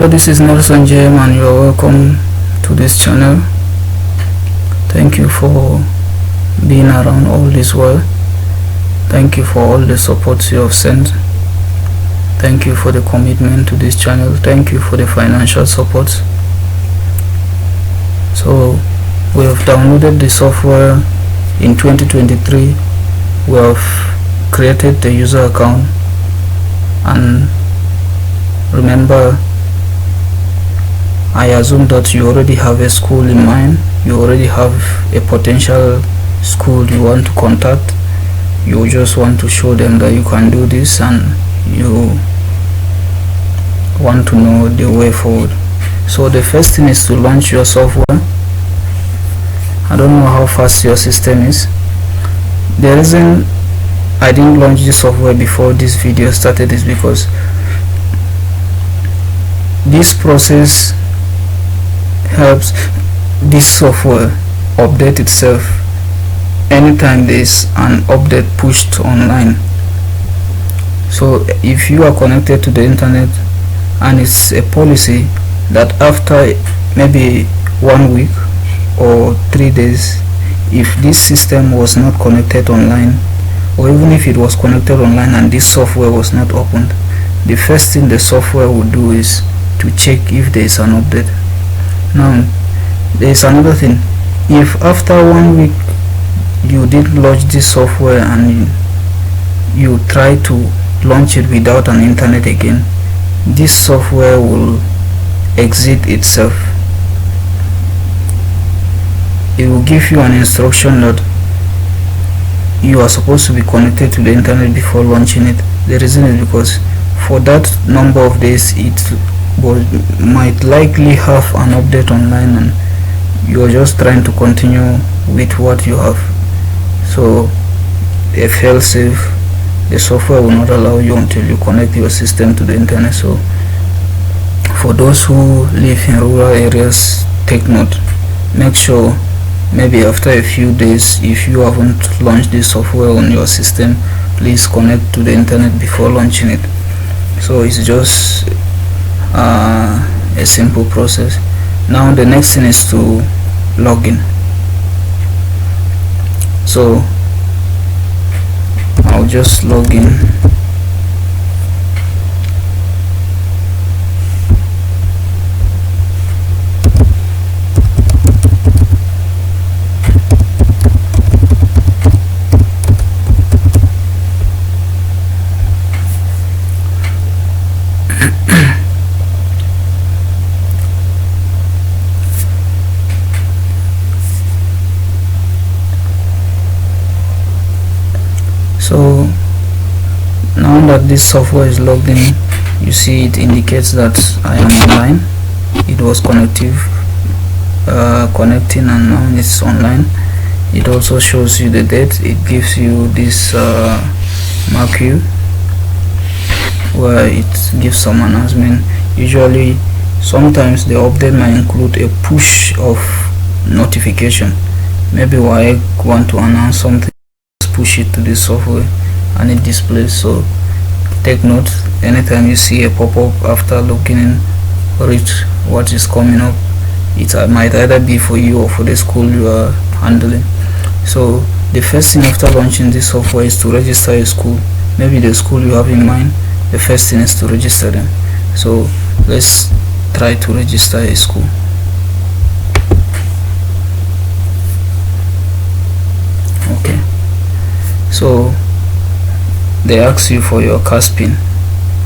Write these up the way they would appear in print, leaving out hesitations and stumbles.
So this is Nelson Jem and you are welcome to this channel. Thank you for being around all this while. Thank you for all the support you have sent. Thank you for the commitment to this channel. Thank you for the financial support. So we have downloaded the software in 2023. We have created the user account, and remember, I assume that you already have a school in mind. You already have a potential school you want to contact. You just want to show them that you can do this, and you want to know the way forward. So the first thing is to launch your software. I don't know how fast your system is. The reason I didn't launch this software before this video started is because this process helps this software update itself anytime there is an update pushed online. So if you are connected to the internet and it's a policy that after maybe 1 week or 3 days, if this system was not connected online, or even if it was connected online and this software was not opened, the first thing the software would do is to check if there is an update. Now there is another thing. If after 1 week you did launch this software and you try to launch it without an internet again, this software will exit itself. It will give you an instruction that you are supposed to be connected to the internet before launching it. The reason is because for that number of days it might likely have an update online, and you are just trying to continue with what you have. So a fail-safe, the software will not allow you until you connect your system to the internet. So for those who live in rural areas, take note. Make sure maybe after a few days, if you haven't launched this software on your system, please connect to the internet before launching it. So it's just a simple process. Now the next thing is to log in. So I'll just log in. So now that this software is logged in, you see it indicates that I am online. It was connecting, and now it's online. It also shows you the date. It gives you this mark you, where it gives some announcement. Usually, sometimes the update might include a push of notification. Maybe Waec want to announce something, push it to this software and it displays. So take note, anytime you see a pop-up after logging in, read what is coming up. It might either be for you or for the school you are handling. So the first thing after launching this software is to register a school. Maybe the school you have in mind, the first thing is to register them. So let's try to register a school. Okay, so they ask you for your CAS PIN.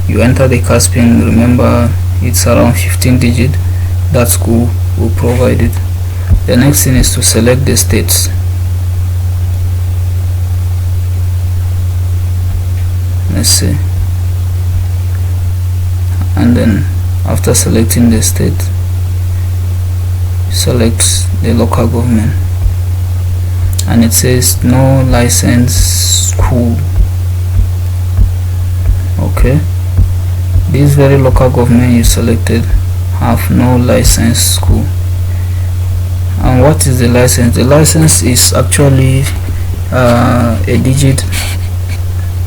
You enter the CAS PIN. Remember, it's around 15 digit. That school will provide it. The next thing is to select the states. Let's see. And then after selecting the state, select the local government, and it says no licensed school. Okay, this very local government you selected have no licensed school. And what is the license? The license is actually a digit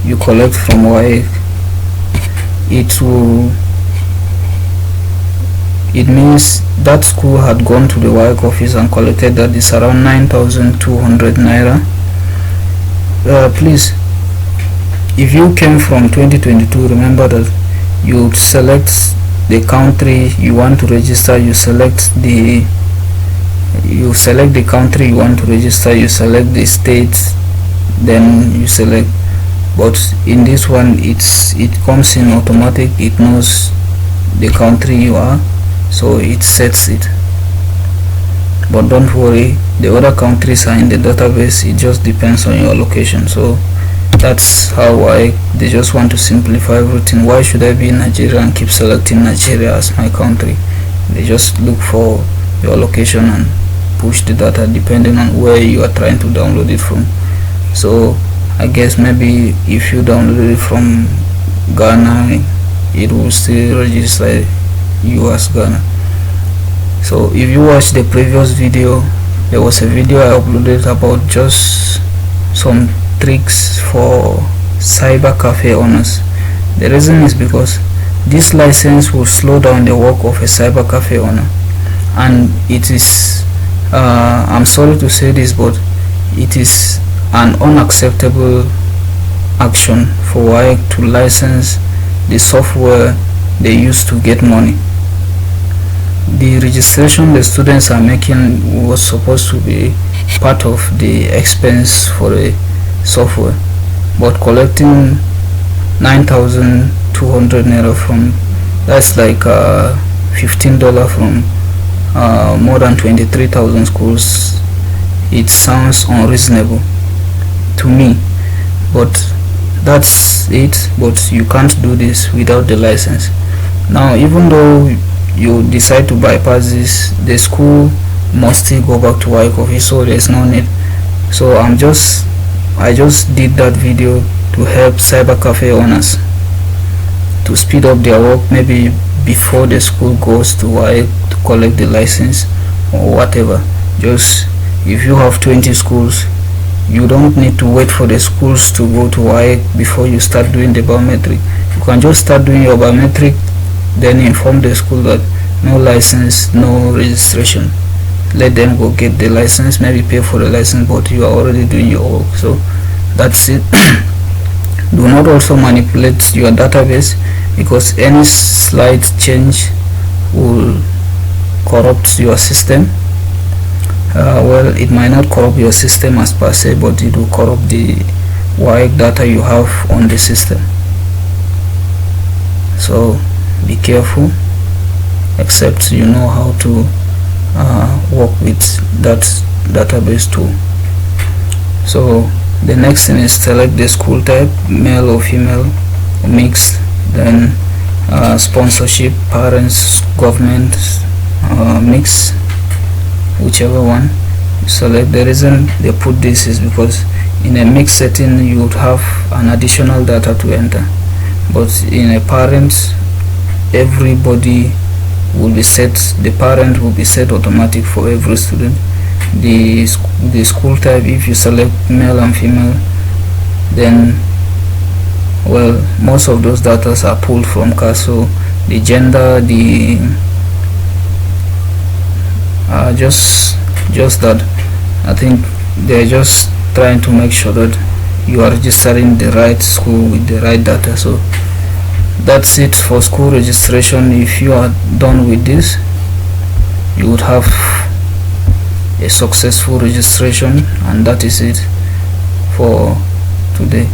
you collect from Waec. It will it means that school had gone to the Waec office and collected that is around 9,200 naira. Please, if you came from 2022, remember that you select the country you want to register, you select the country you want to register, you select the state, then you select. But in this one, it comes in automatic. It knows the country you are, so it sets it. But don't worry, the other countries are in the database. It just depends on your location. So that's how they just want to simplify everything. Why should I be in Nigeria and keep selecting Nigeria as my country? They just look for your location and push the data depending on where you are trying to download it from. So I guess maybe if you download it from Ghana, it will still register you as Ghana. So if you watch the previous video, there was a video I uploaded about just some tricks for cyber cafe owners. The reason is because this license will slow down the work of a cyber cafe owner, and it is I'm sorry to say this, but it is an unacceptable action for Waec to license the software they use to get money. The registration the students are making was supposed to be part of the expense for the software, but collecting 9,200 naira from, that's like $15 from more than 23,000 schools, it sounds unreasonable to me. But that's it. But you can't do this without the license. Now, even though you decide to bypass this, the school must still go back to Waec office, so there's no need. So I just did that video to help cyber cafe owners to speed up their work, maybe before the school goes to Waec to collect the license or whatever. Just if you have 20 schools, you don't need to wait for the schools to go to Waec before you start doing the biometric. You can just start doing your biometric, then inform the school that no license, no registration. Let them go get the license, maybe pay for the license, but you are already doing your work. So that's it. Do not also manipulate your database, because any slight change will corrupt your system. Well, it might not corrupt your system as per se, but it will corrupt the Waec data you have on the system. So be careful, except you know how to work with that database tool. So the next thing is select the school type, male or female, mixed, then sponsorship, parents, government, mix, whichever one you select. The reason they put this is because in a mixed setting you would have an additional data to enter, but in a parent, everybody will be set, the parent will be set automatic for every student. The school type, if you select male and female, then, well, most of those data are pulled from CAS. So the gender, the just that, I think they're just trying to make sure that you are registering the right school with the right data. So that's it for school registration. If you are done with this, you would have a successful registration, and that is it for today.